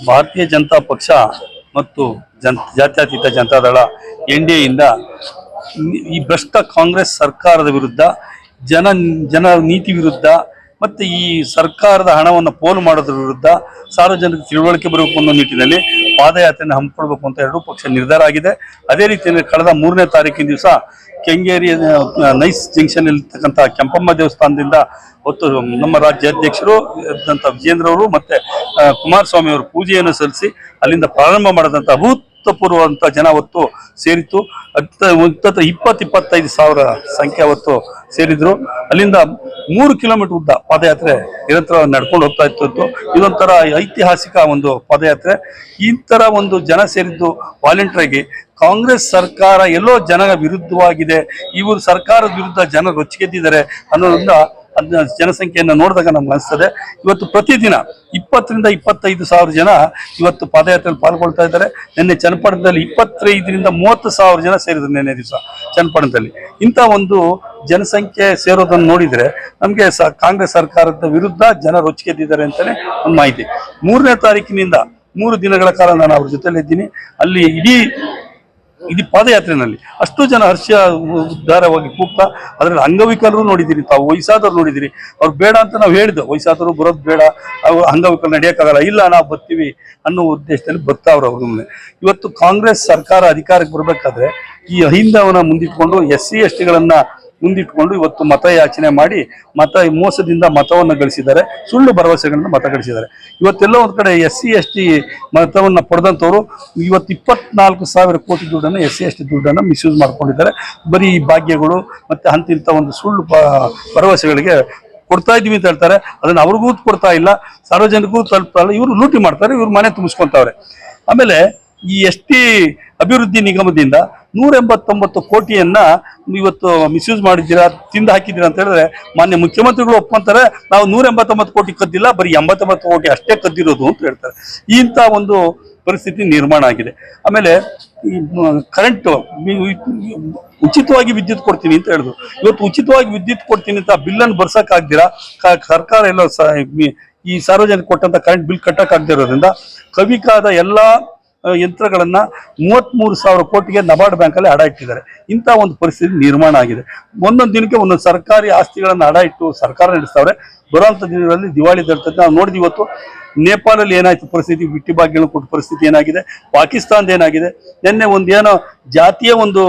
ಭಾರತೀಯ ಜನತಾ ಪಕ್ಷ ಮತ್ತು ಜಾತ್ಯತೀತ ಜನತಾದಳ NDA ಇಂದ ಈ ಭ್ರಷ್ಟ ಕಾಂಗ್ರೆಸ್ ಸರ್ಕಾರದ ವಿರುದ್ಧ ಜನ ನೀತಿ ವಿರುದ್ಧ ಮತ್ತು ಈ ಸರ್ಕಾರದ ಹಣವನ್ನು ಪೋಲು ಮಾಡೋದ್ರ ವಿರುದ್ಧ ಸಾರ್ವಜನಿಕ ತಿಳುವಳಿಕೆ ಬರಬೇಕು ಅನ್ನೋ ನಿಟ್ಟಿನಲ್ಲಿ ಪಾದಯಾತ್ರೆಯನ್ನು ಹಮ್ಮಿಕೊಳ್ಬೇಕು ಅಂತ ಎರಡೂ ಪಕ್ಷ ನಿರ್ಧಾರ ಆಗಿದೆ. ಅದೇ ರೀತಿಯಲ್ಲಿ ಕಳೆದ 3ನೇ ತಾರೀಕಿನ ದಿವಸ ಕೆಂಗೇರಿ ನೈಸ್ ಜಂಕ್ಷನ್ ಇರ್ತಕ್ಕಂಥ ಕೆಂಪಮ್ಮ ದೇವಸ್ಥಾನದಿಂದ ಹೊತ್ತು ನಮ್ಮ ರಾಜ್ಯಾಧ್ಯಕ್ಷರು ವಿಜೇಂದ್ರ ಅವರು ಮತ್ತೆ ಕುಮಾರಸ್ವಾಮಿ ಅವರು ಪೂಜೆಯನ್ನು ಸಲ್ಲಿಸಿ ಅಲ್ಲಿಂದ ಪ್ರಾರಂಭ ಮಾಡಿದಂಥ ಅಭೂತಪೂರ್ವಂತ ಜನ ಹೊತ್ತು ಸೇರಿತ್ತು. 20-25 ಸಾವಿರ ಸಂಖ್ಯೆ ಹೊತ್ತು ಸೇರಿದ್ರು. ಅಲ್ಲಿಂದ 3 ಕಿಲೋಮೀಟರ್ ಉದ್ದ ಪಾದಯಾತ್ರೆ ನಿರಂತರವಾಗಿ ನಡ್ಕೊಂಡು ಹೋಗ್ತಾ ಇತ್ತು. ಇದೊಂಥರ ಐತಿಹಾಸಿಕ ಒಂದು ಪಾದಯಾತ್ರೆ. ಈ ತರ ಒಂದು ಜನ ಸೇರಿದ್ದು ವಾಲಂಟಿಯರ್ ಕಾಂಗ್ರೆಸ್ ಸರ್ಕಾರ ಎಲ್ಲೋ ಜನರ ವಿರುದ್ಧವಾಗಿದೆ, ಇವರು ಸರ್ಕಾರದ ವಿರುದ್ಧ ಜನ ರೊಚ್ಚಿಗೆದ್ದಿದ್ದಾರೆ ಅನ್ನೋದ್ರಿಂದ ಅದನ್ನ ಜನಸಂಖ್ಯೆಯನ್ನು ನೋಡಿದಾಗ ನಮ್ಗೆ ಅನಿಸ್ತದೆ. ಇವತ್ತು ಪ್ರತಿದಿನ 20-25 ಸಾವಿರ ಜನ ಇವತ್ತು ಪಾದಯಾತ್ರೆಯಲ್ಲಿ ಪಾಲ್ಗೊಳ್ತಾ ಇದ್ದಾರೆ. ನಿನ್ನೆ ಚನ್ನಪಟ್ಟಣದಲ್ಲಿ 25-30 ಸಾವಿರ ಜನ ಸೇರಿದ್ರು ನಿನ್ನೆ ದಿವಸ ಚನ್ನಪಟ್ಟಣದಲ್ಲಿ. ಇಂಥ ಒಂದು ಜನಸಂಖ್ಯೆ ಸೇರೋದನ್ನು ನೋಡಿದ್ರೆ ನಮಗೆ ಕಾಂಗ್ರೆಸ್ ಸರ್ಕಾರದ ವಿರುದ್ಧ ಜನ ರೊಚ್ಚಿಗೆದ್ದಿದ್ದಾರೆ ಅಂತಾನೆ ಒಂದು ಮಾಹಿತಿ. 3ನೇ ತಾರೀಕಿನಿಂದ 3 ದಿನಗಳ ಕಾಲ ನಾನು ಅವ್ರ ಜೊತೆಲಿ ಇದ್ದೀನಿ. ಅಲ್ಲಿ ಇಡೀ ಪಾದಯಾತ್ರೆಯಲ್ಲಿ ಅಷ್ಟು ಜನ ಹರ್ಷ ಉದ್ಧಾರವಾಗಿ ಕೂಗ್ತಾ, ಅದ್ರಲ್ಲಿ ಅಂಗವಿಕಲರು ನೋಡಿದಿರಿ, ತಾವು ವಯಸ್ಸಾದವ್ರು ನೋಡಿದಿರಿ. ಅವ್ರು ಬೇಡ ಅಂತ ನಾವು ಹೇಳಿದ್ದು, ವಯಸ್ಸಾದವರು ಬರೋದು ಬೇಡ, ಅವ್ರು ಅಂಗವಿಕಲ ನಡೆಯೋಕ್ಕಾಗಲ್ಲ, ಇಲ್ಲ ನಾವು ಬರ್ತೀವಿ ಅನ್ನೋ ಉದ್ದೇಶದಲ್ಲಿ ಬರ್ತಾವ್ರು ಅವ್ರ. ಇವತ್ತು ಕಾಂಗ್ರೆಸ್ ಸರ್ಕಾರ ಅಧಿಕಾರಕ್ಕೆ ಬರಬೇಕಾದ್ರೆ ಈ ಅಹಿಂದವನ್ನ ಮುಂದಿಟ್ಕೊಂಡು SC STಗಳನ್ನ ಮುಂದಿಟ್ಕೊಂಡು ಇವತ್ತು ಮತಯಾಚನೆ ಮಾಡಿ ಮೋಸದಿಂದ ಮತವನ್ನು ಗಳಿಸಿದ್ದಾರೆ, ಸುಳ್ಳು ಭರವಸೆಗಳನ್ನ ಮತ ಗಳಿಸಿದ್ದಾರೆ. ಇವತ್ತೆಲ್ಲ ಒಂದ್ ಕಡೆ SC ST ಮತವನ್ನ ಪಡೆದಂಥವ್ರು ಇವತ್ತು 24,000 ಕೋಟಿ ದುಡ್ಡನ್ನು SC ST ದುಡ್ಡನ್ನು ಮಿಸ್ಯೂಸ್ ಮಾಡ್ಕೊಂಡಿದ್ದಾರೆ. ಬರೀ ಭಾಗ್ಯಗಳು ಮತ್ತೆ ಅಂತಿಂತ ಒಂದು ಸುಳ್ಳು ಭರವಸೆಗಳಿಗೆ ಕೊಡ್ತಾ ಇದೀವಿ ಅಂತ ಹೇಳ್ತಾರೆ. ಅದನ್ನ ಅವ್ರಿಗೂ ಕೊಡ್ತಾ ಇಲ್ಲ, ಸಾರ್ವಜನಿಕರಿಗೂ ತಲುಪ್ತಾ ಇಲ್ಲ. ಇವರು ಲೂಟಿ ಮಾಡ್ತಾರೆ, ಇವ್ರು ಮನೆ ತುಂಬಿಸ್ಕೊಂತವ್ರೆ. ಆಮೇಲೆ ಈ ST ಅಭಿವೃದ್ಧಿ ನಿಗಮದಿಂದ 189 ಕೋಟಿಯನ್ನ ಇವತ್ತು ಮಿಸ್ಯೂಸ್ ಮಾಡಿದ್ದೀರಾ, ತಿಂದು ಹಾಕಿದ್ದೀರಾ ಅಂತ ಹೇಳಿದ್ರೆ ಮಾನ್ಯ ಮುಖ್ಯಮಂತ್ರಿಗಳು ಒಪ್ಕೊಂತಾರೆ, ನಾವು 189 ಕೋಟಿ ಕದ್ದಿಲ್ಲ, ಬರೀ 89 ಕೋಟಿ ಅಷ್ಟೇ ಕದ್ದಿರೋದು ಅಂತ ಹೇಳ್ತಾರೆ. ಇಂಥ ಒಂದು ಪರಿಸ್ಥಿತಿ ನಿರ್ಮಾಣ ಆಗಿದೆ. ಆಮೇಲೆ ಕರೆಂಟ್ ಉಚಿತವಾಗಿ ವಿದ್ಯುತ್ ಕೊಡ್ತೀನಿ ಅಂತ ಹೇಳಿದ್ರು. ಇವತ್ತು ಉಚಿತವಾಗಿ ವಿದ್ಯುತ್ ಕೊಡ್ತೀನಿ ಅಂತ ಬಿಲ್ಲನ್ನು ಬರ್ಸಕ್ಕಾಗ್ದಿರಾ, ಸರ್ಕಾರ ಎಲ್ಲ ಈ ಸಾರ್ವಜನಿಕ ಕೊಟ್ಟಂತ ಕರೆಂಟ್ ಬಿಲ್ ಕಟ್ಟಕ್ಕಾಗದಿರೋದ್ರಿಂದ ಕವಿಕಾದ ಎಲ್ಲಾ ಯಂತ್ರಗಳನ್ನ 33,000 ಕೋಟಿಗೆ ನಬಾರ್ಡ್ ಬ್ಯಾಂಕಲ್ಲಿ ಅಡ ಇಟ್ಟಿದ್ದಾರೆ. ಇಂಥ ಒಂದು ಪರಿಸ್ಥಿತಿ ನಿರ್ಮಾಣ ಆಗಿದೆ. ಒಂದೊಂದು ದಿನಕ್ಕೆ ಒಂದೊಂದು ಸರ್ಕಾರಿ ಆಸ್ತಿಗಳನ್ನ ಅಡ ಇಟ್ಟು ಸರ್ಕಾರ ನಡೆಸ್ತಾವ್ರೆ. ಬರುವಂತ ದಿನಗಳಲ್ಲಿ ದಿವಾಳಿ ದರ್ತದೆ. ನಾವು ನೋಡಿದ್ವಿ ಇವತ್ತು ನೇಪಾಳಲ್ಲಿ ಏನಾಯ್ತು ಪರಿಸ್ಥಿತಿ, ಬಿಟ್ಟಿ ಭಾಗ್ಯಗಳು ಕೊಟ್ಟ ಪರಿಸ್ಥಿತಿ ಏನಾಗಿದೆ, ಪಾಕಿಸ್ತಾನದ ಏನಾಗಿದೆ, ನಿನ್ನೆ ಏನೋ ಜಾತಿಯ ಒಂದು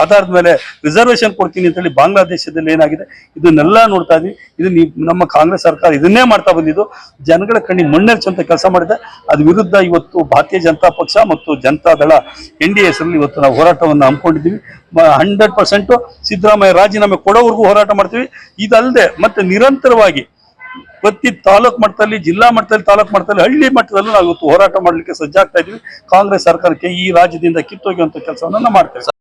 ಆಧಾರದ ಮೇಲೆ ರಿಸರ್ವೇಶನ್ ಕೊಡ್ತೀನಿ ಅಂತೇಳಿ ಬಾಂಗ್ಲಾದೇಶದಲ್ಲಿ ಏನಾಗಿದೆ, ಇದನ್ನೆಲ್ಲ ನೋಡ್ತಾ ಇದ್ವಿ. ಇದು ನಮ್ಮ ಕಾಂಗ್ರೆಸ್ ಸರ್ಕಾರ ಇದನ್ನೇ ಮಾಡ್ತಾ ಬಂದಿದ್ದು, ಜನಗಳ ಕಣ್ಣಿಗೆ ಮಣ್ಣೆರ್ಚಂತ ಕೆಲಸ ಮಾಡಿದೆ. ಅದ್ರ ವಿರುದ್ಧ ಇವತ್ತು ಭಾರತೀಯ ಜನತಾ ಪಕ್ಷ ಮತ್ತು ಜನತಾದಳ NDA ಹೆಸರಲ್ಲಿ ಇವತ್ತು ನಾವು ಹೋರಾಟವನ್ನು ಹಮ್ಮಿಕೊಂಡಿದ್ದೀವಿ. 100% ಸಿದ್ದರಾಮಯ್ಯ ರಾಜೀನಾಮೆ ಕೊಡೋವರೆಗೂ ಹೋರಾಟ ಮಾಡ್ತೀವಿ. ಇದಲ್ಲದೆ ಮತ್ತೆ ನಿರಂತರವಾಗಿ ಪ್ರತಿ ತಾಲೂಕು ಮಟ್ಟದಲ್ಲಿ, ಜಿಲ್ಲಾ ಮಟ್ಟದಲ್ಲಿ, ತಾಲೂಕು ಮಟ್ಟದಲ್ಲಿ, ಹಳ್ಳಿ ಮಟ್ಟದಲ್ಲೂ ನಾವು ಇವತ್ತು ಹೋರಾಟ ಮಾಡಲಿಕ್ಕೆ ಸಜ್ಜಾಗ್ತಾ ಇದೀವಿ. ಕಾಂಗ್ರೆಸ್ ಸರ್ಕಾರಕ್ಕೆ ಈ ರಾಜ್ಯದಿಂದ ಕಿತ್ತೊಗೆಯುವಂತ ಕೆಲಸವನ್ನ ಮಾಡ್ತೇವೆ.